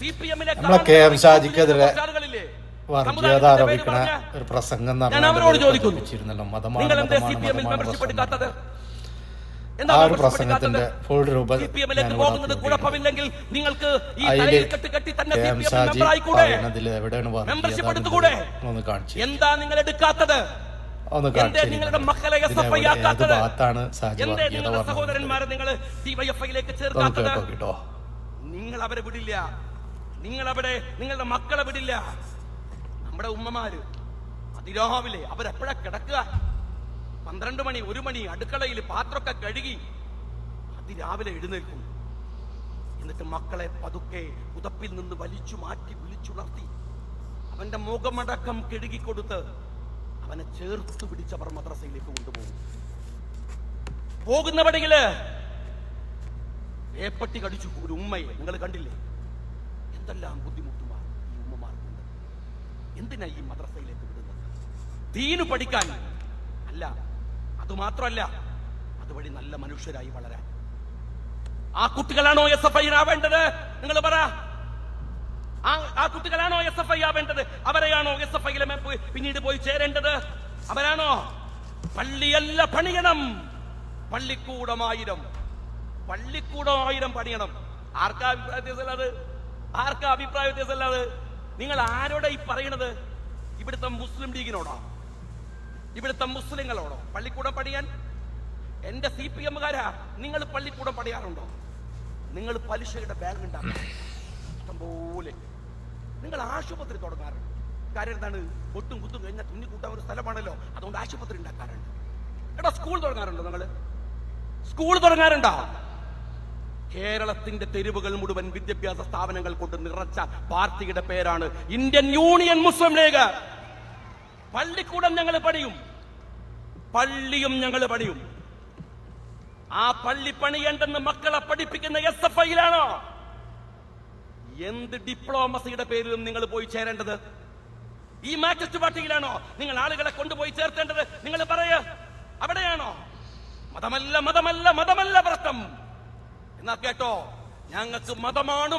നമ്മളെ കെ.എം. ഷാജിക്കെതിരെ വർഗീയത ആരോപിക്കുന്ന ഒരു പ്രസംഗം നടന്നിരുന്നല്ലോ. ആ ഒരു പ്രസംഗത്തിന്റെ ഫുൾ രൂപം അതില് കെ.എം. ഷാജി പറയുന്നതിൽ എവിടെയാണ് ഒന്ന് കാണിച്ചു ഒന്ന് കാണിച്ചു ഏത് ഭാഗത്താണ് ഷാജി വർഗീയത പറഞ്ഞത് കേട്ടോ. നിങ്ങൾ അവരെ വിടില്ല, നിങ്ങളുടെ മക്കളെ വിടില്ല. നമ്മുടെ ഉമ്മമാര് അതിരാവിലെ അവരെപ്പോഴാ കിടക്കുക? 12 മണി 1 മണി അടുക്കളയിൽ പാത്രമൊക്കെ കഴുകി അതിരാവിലെ എഴുന്നേൽക്കും. എന്നിട്ട് മക്കളെ പതുക്കെ ഉദപ്പിൽ നിന്ന് വലിച്ചു മാറ്റി വിളിച്ചുണർത്തി അവന്റെ മുഖമടക്കം കഴുകിക്കൊടുത്ത് അവനെ ചേർത്ത് പിടിച്ചവർ മദ്രസയിലേക്ക് കൊണ്ടുപോകും. പോകുന്ന വഴിയില് ഏപ്പട്ടി കടിച്ചു ഒരു ഉമ്മയെ നിങ്ങൾ കണ്ടില്ലേ? എന്തെല്ലാം ബുദ്ധിമുട്ടുമാർ ഈ ഉമ്മമാർക്കുണ്ട്. എന്തിനാ ഈ മദ്രസയിലേക്ക് വിടുന്നത്? ദീനു പഠിക്കാൻ അല്ല, അതുമാത്രമല്ല അതുവഴി നല്ല മനുഷ്യരായി വളരാൻ. ആ കുട്ടികളാണോ SFI ആവേണ്ടത്? നിങ്ങൾ പറ. ആ കുട്ടികളാണോ SFI ആവേണ്ടത്? അവരെയാണോ SFI പിന്നീട് പോയി ചേരേണ്ടത്? അവരാണോ? പള്ളിയല്ല പണിയണം, പള്ളിക്കൂടം 1000 പണിയണം. ആർക്കാ അഭിപ്രായ വ്യത്യാസമല്ലാതെ? നിങ്ങൾ ആരോടെ ഈ പറയണത്? ഇവിടുത്തെ മുസ്ലിം ലീഗിനോടോ? ഇവിടുത്തെ മുസ്ലിങ്ങളോടോ പള്ളിക്കൂടം പണിയാൻ? എന്റെ CPM-കാരാ, നിങ്ങൾ പള്ളിക്കൂടം പണിയാറുണ്ടോ? നിങ്ങൾ പലിശയുടെ ബാങ്ക് ഉണ്ടാക്കണം ഇഷ്ടംപോലെ. നിങ്ങൾ ആശുപത്രി തുടങ്ങാറുണ്ട്. കാര്യം എന്താണ്? ഒട്ടും കുത്തും കഴിഞ്ഞാൽ തുന്നിക്കൂട്ടാൻ ഒരു സ്ഥലമാണല്ലോ, അതുകൊണ്ട് ആശുപത്രി ഉണ്ടാക്കാറുണ്ട്. എടാ, സ്കൂൾ തുടങ്ങാറുണ്ടോ? നിങ്ങൾ സ്കൂൾ തുടങ്ങാറുണ്ടോ? കേരളത്തിന്റെ തെരുവുകൾ മുഴുവൻ വിദ്യാഭ്യാസ സ്ഥാപനങ്ങൾ കൊണ്ട് നിറച്ച പാർട്ടിയുടെ പേരാണ് ഇന്ത്യൻ യൂണിയൻ മുസ്ലിം ലീഗ്. പള്ളിക്കൂടം ഞങ്ങൾ പണിയും, പള്ളിയും ഞങ്ങൾ പണിയും. ആ പള്ളി പണിയേണ്ടെന്ന് മക്കളെ പഠിപ്പിക്കുന്ന SFI-യിലാണോ? എന്ത് ഡിപ്ലോമസിയുടെ പേരിലും നിങ്ങൾ പോയി ചേരേണ്ടത്? ഈ മാർക്സിസ്റ്റ് പാർട്ടിയിലാണോ നിങ്ങൾ ആളുകളെ കൊണ്ടുപോയി ചേർത്തേണ്ടത്? നിങ്ങൾ പറയ, അവിടെയാണോ? മതമല്ല പ്രശ്നം. എന്നാ കേട്ടോ, ഞങ്ങൾക്ക്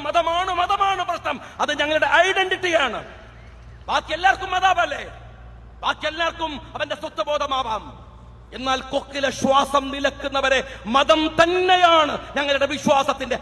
മതമാണ് പ്രശ്നം. അത് ഞങ്ങളുടെ ഐഡന്റിറ്റിയാണ്. ബാക്കി എല്ലാവർക്കും മതാവല്ലേ, ബാക്കി എല്ലാവർക്കും അവന്റെ സ്വത്വബോധമാവാം. എന്നാൽ കൊക്കിലെ ശ്വാസം നിലക്കുന്നവരെ മതം തന്നെയാണ് ഞങ്ങളുടെ വിശ്വാസത്തിന്റെ